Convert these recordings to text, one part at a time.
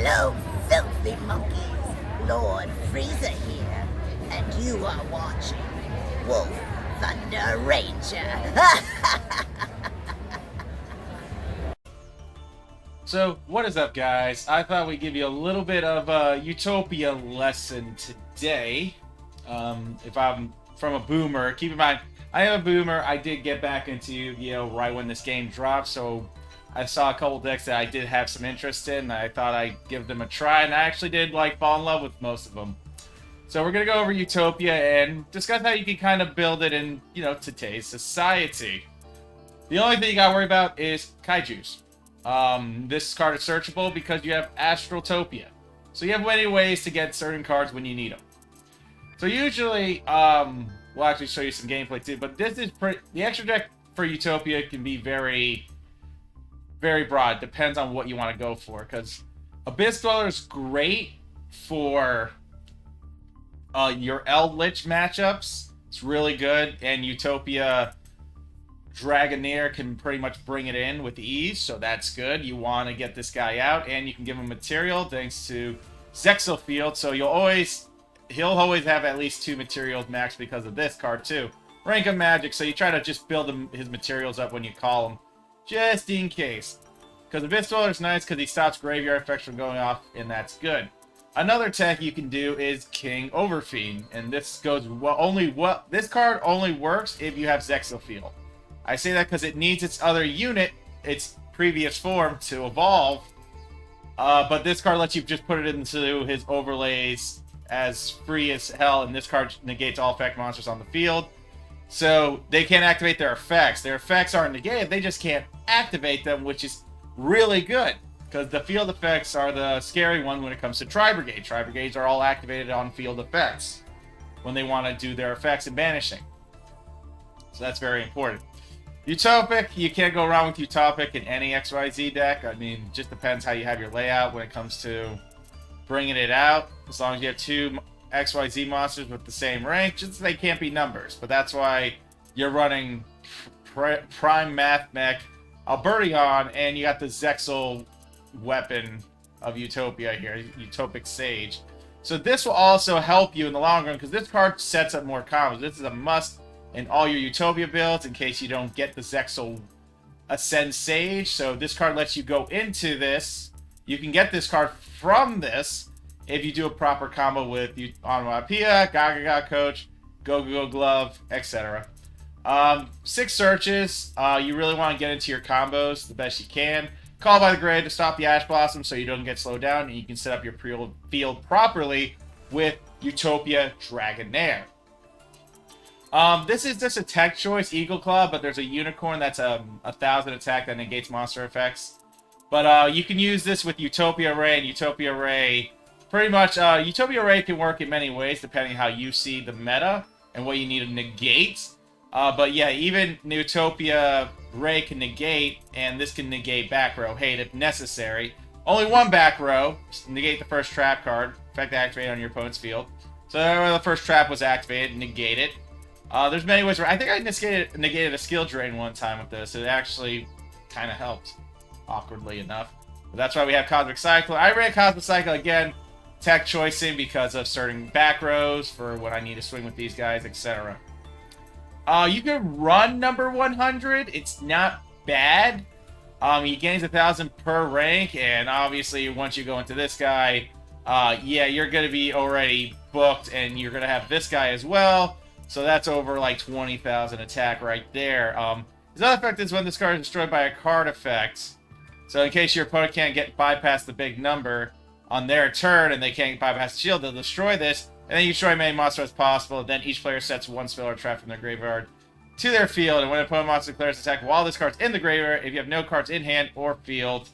Hello, filthy monkeys. Lord Freezer here, and you are watching Wolf Thunder Ranger. So, what is up, guys? I thought we'd give you a little bit of a Utopia lesson today. If I'm from a boomer, keep in mind, I am a boomer. I did get back into Yu-Gi-Oh! Right when this game dropped, so I saw a couple decks that I did have some interest in, and I thought I'd give them a try, and I actually did fall in love with most of them. So we're going to go over Utopia and discuss how you can kind of build it in, today's society. The only thing you got to worry about is Kaijus. This card is searchable because you have Astrotopia. So you have many ways to get certain cards when you need them. So usually, we'll actually show you some gameplay too, but this is the extra deck for Utopia can be very, very broad. Depends on what you want to go for, because Abyss Dweller is great for your Eldritch matchups. It's really good, and Utopia Dragonair can pretty much bring it in with ease, so that's good. You want to get this guy out, and you can give him material thanks to Zexofield, so he'll always have at least 2 materials max because of this card too. Rank of Magic, so you try to just build his materials up when you call him, just in case. Because Abyss Dweller is nice because he stops graveyard effects from going off, and that's good. Another tech you can do is King Overfiend, and this goes this card only works if you have Zexofield. I say that because it needs its other unit, its previous form, to evolve. But this card lets you just put it into his overlays as free as hell, and this card negates all effect monsters on the field. So they can't activate their effects. Their effects aren't negated, they just can't activate them, which is really good. Because the field effects are the scary one when it comes to Tri-Brigade. Tri-Brigades are all activated on field effects when they want to do their effects and banishing. So that's very important. Utopic, you can't go wrong with Utopic in any XYZ deck. I mean, it just depends how you have your layout when it comes to bringing it out. As long as you have 2 XYZ monsters with the same rank, just they can't be numbers. But that's why you're running Prime Math Mech, Albertion, and you got the Zexal weapon of Utopia here, Utopic Sage. So this will also help you in the long run, because this card sets up more combos. This is a must in all your Utopia builds in case you don't get the Zexal Ascend Sage. So this card lets you go into this. You can get this card from this if you do a proper combo with Onomatopoeia, Gaga Coach, Go Glove, etc. 6 searches. You really want to get into your combos the best you can. Call by the Grave to stop the Ash Blossom so you don't get slowed down, and you can set up your field properly with Utopia Dragonair. This is just a tech choice, Eagle Claw, but there's a Unicorn that's 1,000 attack that negates monster effects. But you can use this with Utopia Ray, and Utopia Ray, pretty much, Utopia Ray can work in many ways depending how you see the meta and what you need to negate. But yeah, even Utopia Ray can negate, and this can negate back row hate if necessary. Only one back row, negate the first trap card, effect activate on your opponent's field. So the first trap was activated, negate it. There's many ways where I think I negated a skill drain one time with this. It actually kind of helped, awkwardly enough. But that's why we have Cosmic Cycle. I ran Cosmic Cycle again, tech choicing because of certain back rows for when I need to swing with these guys, etc. You can run number 100. It's not bad. He gains 1,000 per rank, and obviously once you go into this guy, yeah, you're going to be already booked, and you're going to have this guy as well. So that's over like 20,000 attack right there. His other effect is when this card is destroyed by a card effect. So in case your opponent can't bypass the big number on their turn, and they can't bypass the shield, they'll destroy this. And then you destroy as many monsters as possible. Then each player sets 1 spell or trap from their graveyard to their field. And when an opponent monster declares attack while this card's in the graveyard, if you have no cards in hand or field,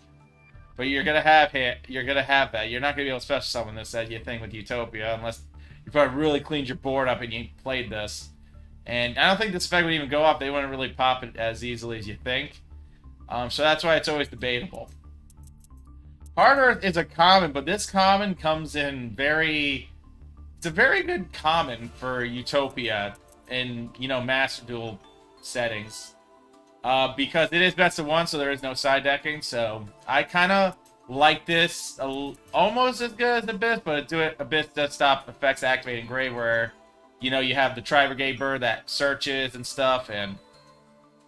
but you're gonna have that. You're not gonna be able to special summon this as you think with Utopia, unless you probably really cleaned your board up and you played this. And I don't think this effect would even go off. They wouldn't really pop it as easily as you think. So that's why it's always debatable. Hard Earth is a common, but this common comes in it's a very good common for Utopia in, Master Duel settings. Because it is best of 1, so there is no side decking. So I kind of like this, almost as good as Abyss, but Abyss does stop effects activating Grave, where, you know, you have the Tri-Brigade Bird that searches and stuff, and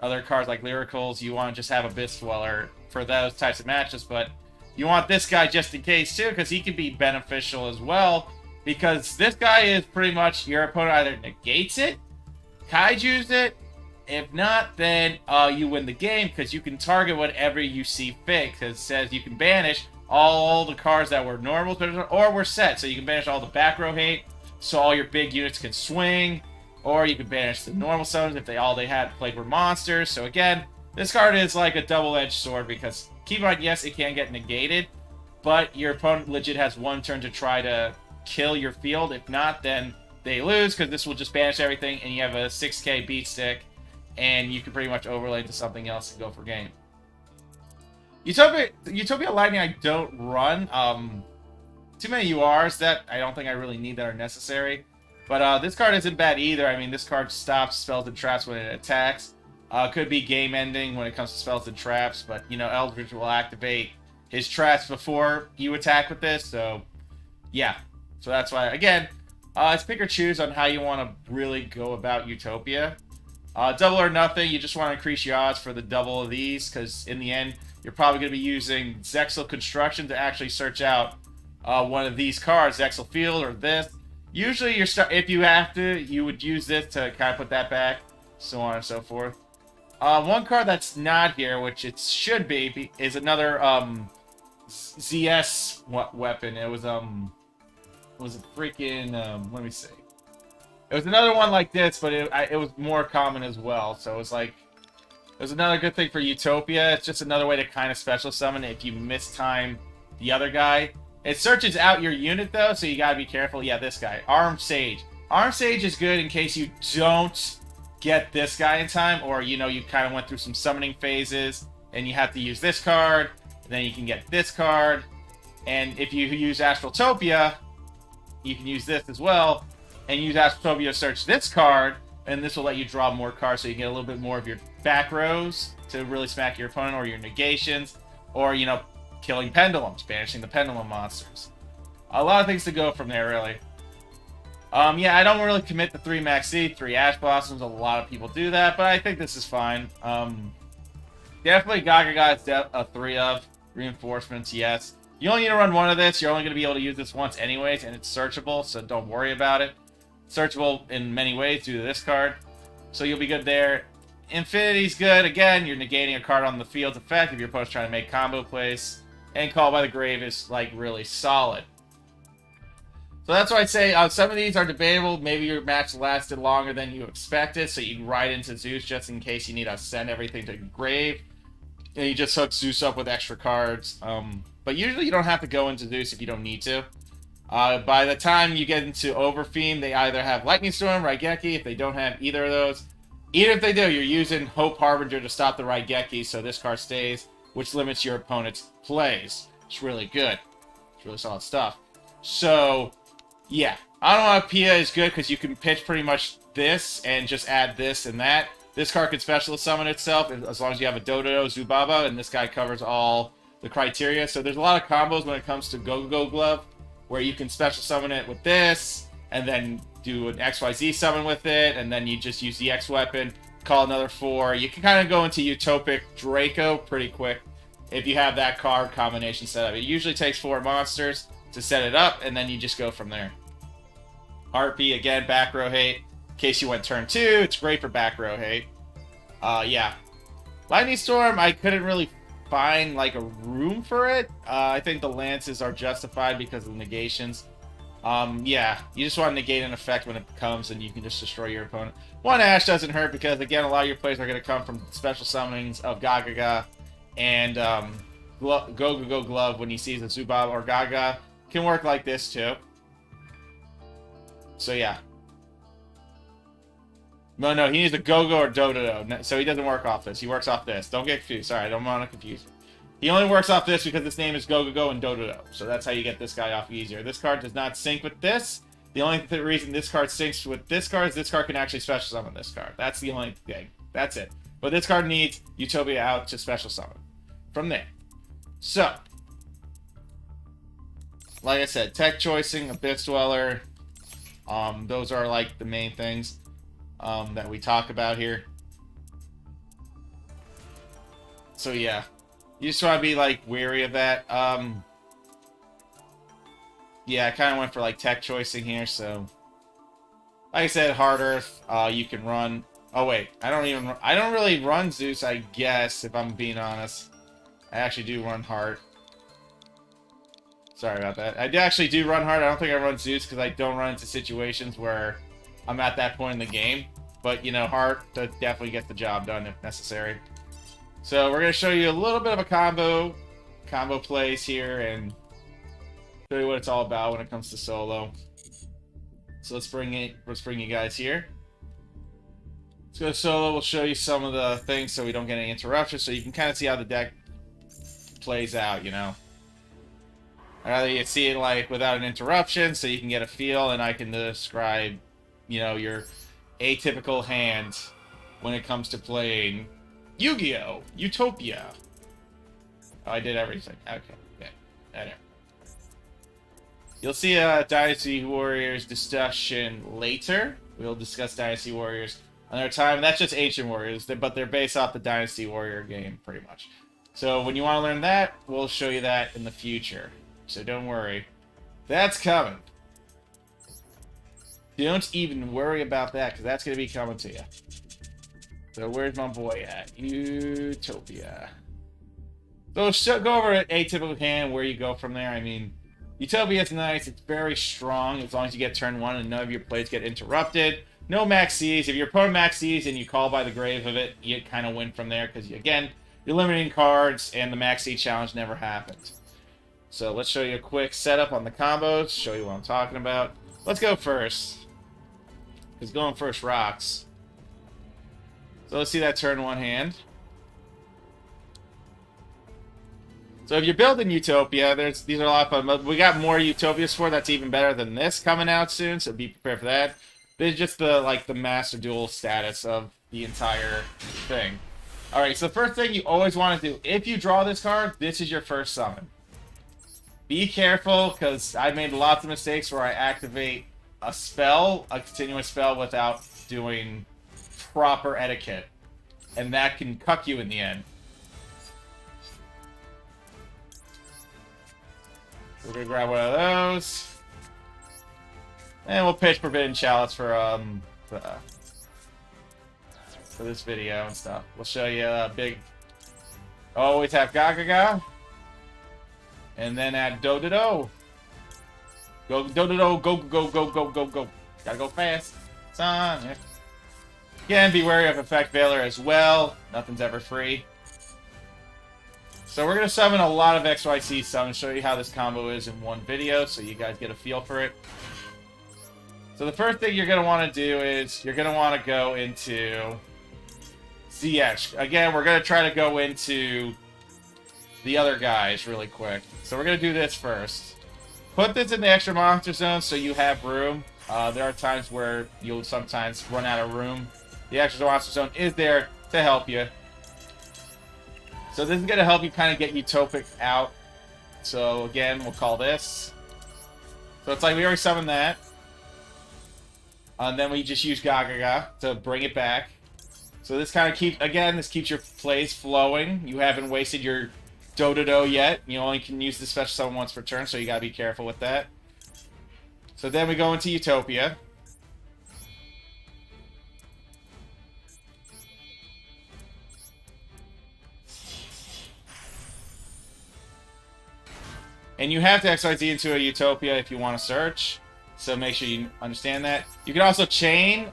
other cards like Lyricals. You want to just have Abyss Dweller for those types of matches, but you want this guy just in case too, because he can be beneficial as well, because this guy is pretty much your opponent either negates it, kaiju's it. If not, then you win the game, because you can target whatever you see fit, because it says you can banish all the cards that were normals or were set. So you can banish all the back row hate, so all your big units can swing, or you can banish the normal summons if they had played were monsters. So again, this card is like a double-edged sword, because keep in mind, yes, it can get negated, but your opponent legit has one turn to try to kill your field. If not, then they lose, because this will just banish everything, and you have a 6k beat stick, and you can pretty much overlay to something else and go for game. Utopia Lightning I don't run. Too many URs that I don't think I really need that are necessary. But this card isn't bad either. I mean, this card stops spells and traps when it attacks. Could be game ending when it comes to spells and traps, but, you know, Eldritch will activate his traps before you attack with this, so yeah. So that's why, again, it's pick or choose on how you want to really go about Utopia. Double or nothing, you just want to increase your odds for the double of these, because in the end, you're probably going to be using Zexal Construction to actually search out one of these cards, Zexal Field or this. Usually, if you have to, you would use this to kind of put that back, so on and so forth. One card that's not here, which it should be, is another ZS weapon. It was a freaking, let me see. It was another one like this, but it was more common as well. So it was another good thing for Utopia. It's just another way to kind of special summon if you mistime the other guy. It searches out your unit though, so you gotta be careful. Yeah, this guy, Armed Sage. Armed Sage is good in case you don't get this guy in time, or you know you kind of went through some summoning phases and you have to use this card. Then you can get this card, and if you use Astraltopia, you can use this as well. And use Utopia to search this card, and this will let you draw more cards, so you can get a little bit more of your back rows to really smack your opponent, or your negations, or, you know, killing pendulums, banishing the pendulum monsters. A lot of things to go from there, really. Yeah, I don't really commit to 3 Max C, 3 Ash Blossoms. A lot of people do that, but I think this is fine. Definitely Gaga is a 3 of. Reinforcements, yes. You only need to run 1 of this. You're only going to be able to use this once anyways, and it's searchable, so don't worry about it. Searchable in many ways due to this card, so you'll be good there. Infinity's good. Again, you're negating a card on the field's effect if your opponent's trying to make combo plays. And Call by the Grave is, like, really solid. So that's why I'd say some of these are debatable. Maybe your match lasted longer than you expected, so you can ride into Zeus just in case you need to send everything to Grave. And you just hook Zeus up with extra cards. But usually you don't have to go into Zeus if you don't need to. By the time you get into Overfiend, they either have Lightning Storm, Raigeki. If they don't have either of those, even if they do, you're using Hope Harbinger to stop the Raigeki, so this card stays, which limits your opponent's plays. It's really good. It's really solid stuff. So, yeah. I don't know if Pia is good, because you can pitch pretty much this and just add this and that. This card can special summon itself, as long as you have a Dodo, Zubaba, and this guy covers all the criteria. So there's a lot of combos when it comes to Go-Go Glove, where you can special summon it with this, and then do an XYZ summon with it, and then you just use the X weapon, call another 4. You can kind of go into Utopic Draco pretty quick if you have that card combination set up. It usually takes 4 monsters to set it up, and then you just go from there. Harpy, again, back row hate. In case you went turn 2, it's great for back row hate. Yeah. Lightning Storm, I couldn't really find like a room for it. I think the lances are justified because of the negations. Yeah, you just want to negate an effect when it comes, and you can just destroy your opponent. 1 Ash doesn't hurt because, again, a lot of your plays are going to come from special summonings of Gaga and Go Glove when he sees a Zubab or Gaga. Can work like this too. So yeah. No, he needs a Go-Go or Dodo, so he doesn't work off this. He works off this. Don't get confused. Sorry, I don't want to confuse you. He only works off this because his name is Go-Go and Dodo, so that's how you get this guy off easier. This card does not sync with this. The only reason this card syncs with this card is this card can actually special summon this card. That's the only thing. That's it. But this card needs Utopia out to special summon. From there. So, like I said, tech choicing, Abyss Dweller. Those are like the main things that we talk about here. So yeah, you just want to be like wary of that. Yeah, I kind of went for like tech choicing here. So, like I said, hard earth. You can run. Oh wait, I don't really run Zeus. I guess if I'm being honest, I actually do run hard. Sorry about that. I actually do run hard. I don't think I run Zeus because I don't run into situations where I'm at that point in the game. But, you know, hard to definitely get the job done if necessary. So we're going to show you a little bit of a combo plays here and show you what it's all about when it comes to solo. So let's bring you guys here. Let's go to solo. We'll show you some of the things so we don't get any interruptions, so you can kind of see how the deck plays out, you know. I'd rather you see it like without an interruption so you can get a feel, and I can describe, you know, your atypical hand when it comes to playing Yu-Gi-Oh! Utopia. Oh, I did everything. Okay. There. You'll see a Dynasty Warriors discussion later. We'll discuss Dynasty Warriors another time. That's just Ancient Warriors, but they're based off the Dynasty Warrior game, pretty much. So when you want to learn that, we'll show you that in the future. So don't worry. That's coming. Don't even worry about that, because that's going to be coming to you. So where's my boy at? Utopia. So go over at atypical hand, where you go from there. I mean, Utopia is nice. It's very strong as long as you get turn 1 and none of your plays get interrupted. No max Cs. If your opponent max Cs and you call by the grave of it, you kind of win from there because, again, you're limiting cards and the max C challenge never happens. So let's show you a quick setup on the combos, show you what I'm talking about. Let's go first, because going first rocks. So let's see that turn 1 hand. So if you're building Utopia, these are a lot of fun. But we got more Utopias for that's even better than this coming out soon, so be prepared for that. This is just the master duel status of the entire thing. Alright, so the first thing you always want to do, if you draw this card, this is your first summon. Be careful, because I made lots of mistakes where I activate a spell, a continuous spell, without doing proper etiquette. And that can cuck you in the end. We're going to grab one of those. And we'll pitch Forbidden Chalice for this video and stuff. We'll show you a big... Always have Gagaga. And then add Do-Do-Do. Go, Do-Do-Do, go. Gotta go fast. Son. Yeah. Again, be wary of Effect Veiler as well. Nothing's ever free. So we're going to summon a lot of XYZ summons, show you how this combo is in one video so you guys get a feel for it. So the first thing you're going to want to do is you're going to want to go into ZX. Again, we're going to try to go into the other guys really quick. So we're going to do this first. Put this in the extra monster zone so you have room. There are times where you'll sometimes run out of room. The extra monster zone is there to help you. So this is going to help you kind of get Utopic out. So again, we'll call this. So it's like we already summoned that. And then we just use Gagaga to bring it back. So this kind of this keeps your plays flowing. You haven't wasted your Do-Do-Do yet. You only can use the special summon once per turn, so you gotta be careful with that. So then we go into Utopia. And you have to XYZ into a Utopia if you want to search. So make sure you understand that. You can also chain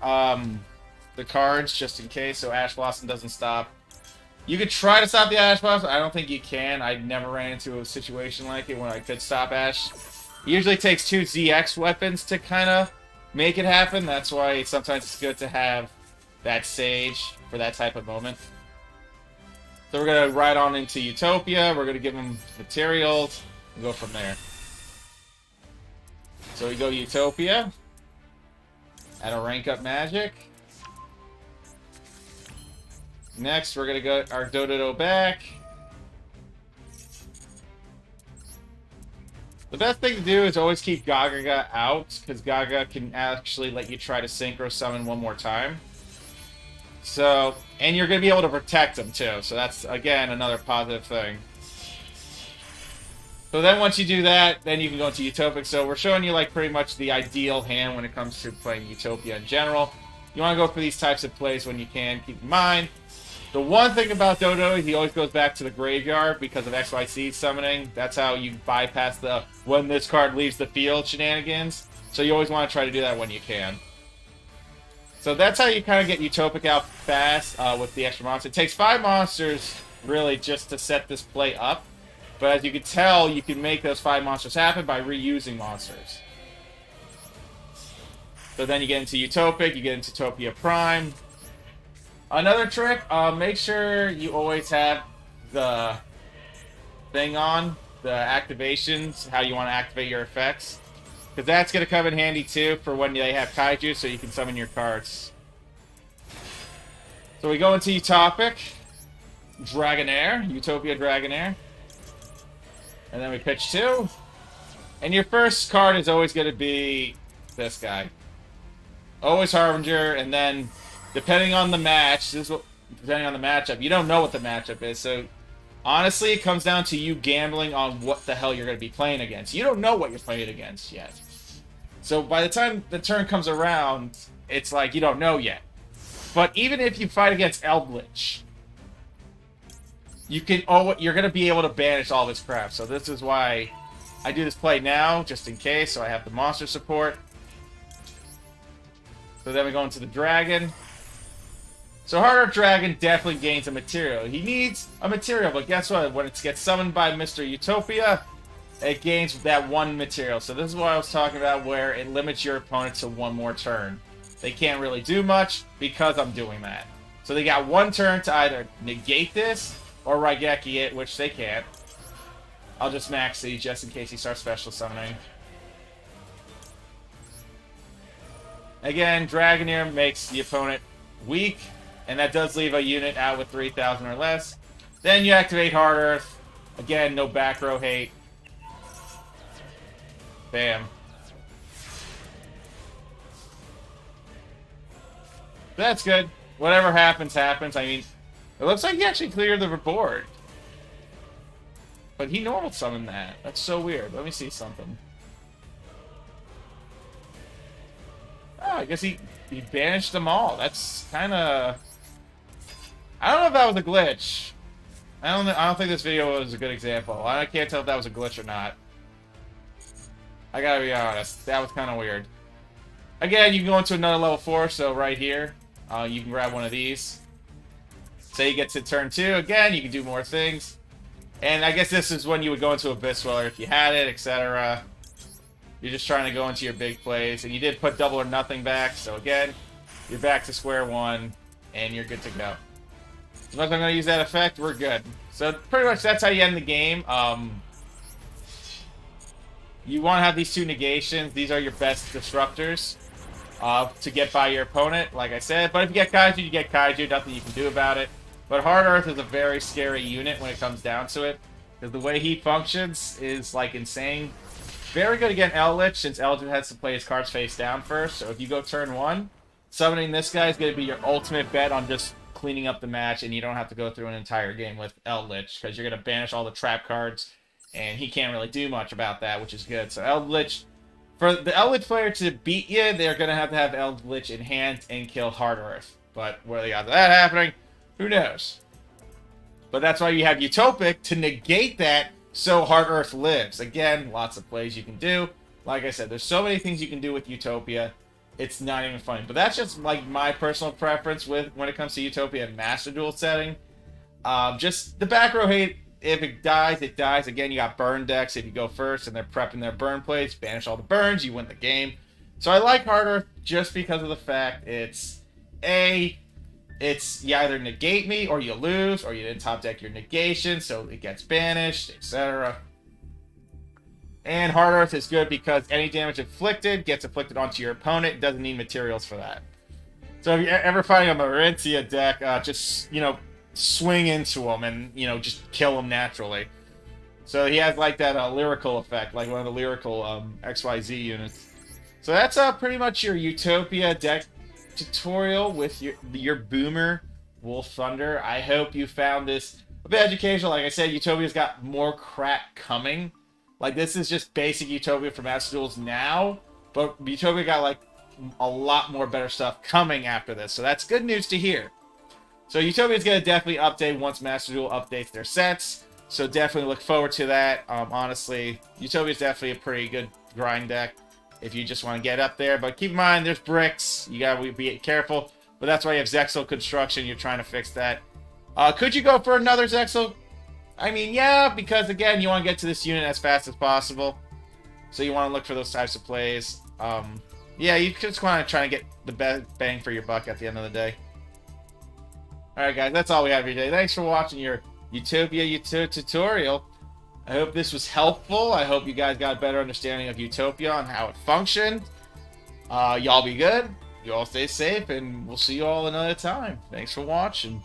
the cards just in case, so Ash Blossom doesn't stop. You could try to stop the Ash Blossom. I don't think you can. I never ran into a situation like it when I could stop Ash. It usually takes 2 ZX weapons to kind of make it happen. That's why sometimes it's good to have that Sage for that type of moment. So we're going to ride on into Utopia. We're going to give them materials and go from there. So we go Utopia. Add a rank up magic. Next, we're going to go our Do-Do-Do back. The best thing to do is always keep Gagaga out, because Gaga can actually let you try to synchro summon one more time. So, and you're going to be able to protect them too, so that's, again, another positive thing. So then once you do that, then you can go into Utopic. So we're showing you like pretty much the ideal hand when it comes to playing Utopia in general. You want to go for these types of plays when you can. Keep in mind, the one thing about Dodo is he always goes back to the graveyard because of XYZ summoning. That's how you bypass the when this card leaves the field shenanigans. So you always want to try to do that when you can. So that's how you kind of get Utopic out fast with the extra monster. It takes 5 monsters, really, just to set this play up. But as you can tell, you can make those 5 monsters happen by reusing monsters. So then you get into Utopic, you get into Utopia Prime. Another trick, make sure you always have the thing on, the activations, how you want to activate your effects. Because that's going to come in handy too for when they have Kaiju, so you can summon your cards. So we go into Utopic, Dragonair, Utopia Dragonair. And then we pitch 2. And your first card is always going to be this guy. Always Harbinger, and then depending on the match, depending on the matchup, you don't know what the matchup is. So honestly, it comes down to you gambling on what the hell you're going to be playing against. You don't know what you're playing against yet. So by the time the turn comes around, it's like you don't know yet. But even if you fight against Eldritch, you're going to be able to banish all this crap. So this is why I do this play now, just in case, so I have the monster support. So then we go into the Dragon. So Harder Dragon definitely gains a material. He needs a material, but guess what? When it gets summoned by Mr. Utopia, it gains that 1 material. So this is what I was talking about, where it limits your opponent to 1 more turn. They can't really do much because I'm doing that. So they got 1 turn to either negate this or Raigeki it, which they can't. I'll just max these just in case he starts special summoning. Again, Dragonair makes the opponent weak, and that does leave a unit out with 3,000 or less. Then you activate Hard Earth. Again, no back row hate. Bam. That's good. Whatever happens, happens. I mean, it looks like he actually cleared the board. But he normal summoned that. That's so weird. Let me see something. Oh, I guess he banished them all. That's kind of... I don't know if that was a glitch. I don't think this video was a good example. I can't tell if that was a glitch or not. I gotta be honest. That was kind of weird. Again, you can go into another level 4, so right here, you can grab one of these. Say you get to turn 2, again, you can do more things. And I guess this is when you would go into Abyss Dweller if you had it, etc. You're just trying to go into your big plays. And you did put double or nothing back, so again, you're back to square 1, and you're good to go. Unless I'm going to use that effect, we're good. So pretty much that's how you end the game. You want to have these 2 negations. These are your best disruptors to get by your opponent, like I said. But if you get Kaiju, you get Kaiju. Nothing you can do about it. But Hard Earth is a very scary unit when it comes down to it. Because the way he functions is, like, insane. Very good against Eldritch, since Eldritch has to play his cards face down first. So if you go turn 1, summoning this guy is going to be your ultimate bet on just cleaning up the match. And you don't have to go through an entire game with Eldritch. Because you're going to banish all the trap cards. And he can't really do much about that, which is good. So Eldritch, for the Eldritch player to beat you, they're going to have Eldritch in hand and kill Hard Earth. But what are the odds of that happening? Who knows? But that's why you have Utopic to negate that so Hard Earth lives. Again, lots of plays you can do. Like I said, there's so many things you can do with Utopia. It's not even funny. But that's just like my personal preference with when it comes to Utopia and Master Duel setting. Just the back row hate. If it dies, it dies. Again, you got burn decks. If you go first and they're prepping their burn plays, banish all the burns, you win the game. So I like Hard Earth just because of the fact it's you either negate me or you lose, or you didn't top deck your negation, so it gets banished, etc. And Hard Earth is good because any damage inflicted gets inflicted onto your opponent. It doesn't need materials for that. So if you're ever fighting a Marintia deck, just, swing into them and, just kill them naturally. So he has like that lyrical effect, like one of the lyrical XYZ units. So that's pretty much your Utopia deck tutorial with your Boomer Wolf Thunder. I hope you found this a bit educational. Like I said, Utopia's got more crap coming. Like this is just basic Utopia for Master Duels now, but Utopia got like a lot more better stuff coming after this. So that's good news to hear. So Utopia's going to definitely update once Master Duel updates their sets. So definitely look forward to that. Honestly, Utopia's definitely a pretty good grind deck if you just want to get up there. But keep in mind, there's bricks. You got to be careful. But that's why you have Zexal Construction. You're trying to fix that. Could you go for another Zexal? I mean, yeah, because again, you want to get to this unit as fast as possible. So you want to look for those types of plays. Yeah, you just want to try to get the best bang for your buck at the end of the day. Alright guys, that's all we have for today. Thanks for watching your Utopia tutorial. I hope this was helpful. I hope you guys got a better understanding of Utopia and how it functioned. Y'all be good. You all stay safe, and we'll see you all another time. Thanks for watching.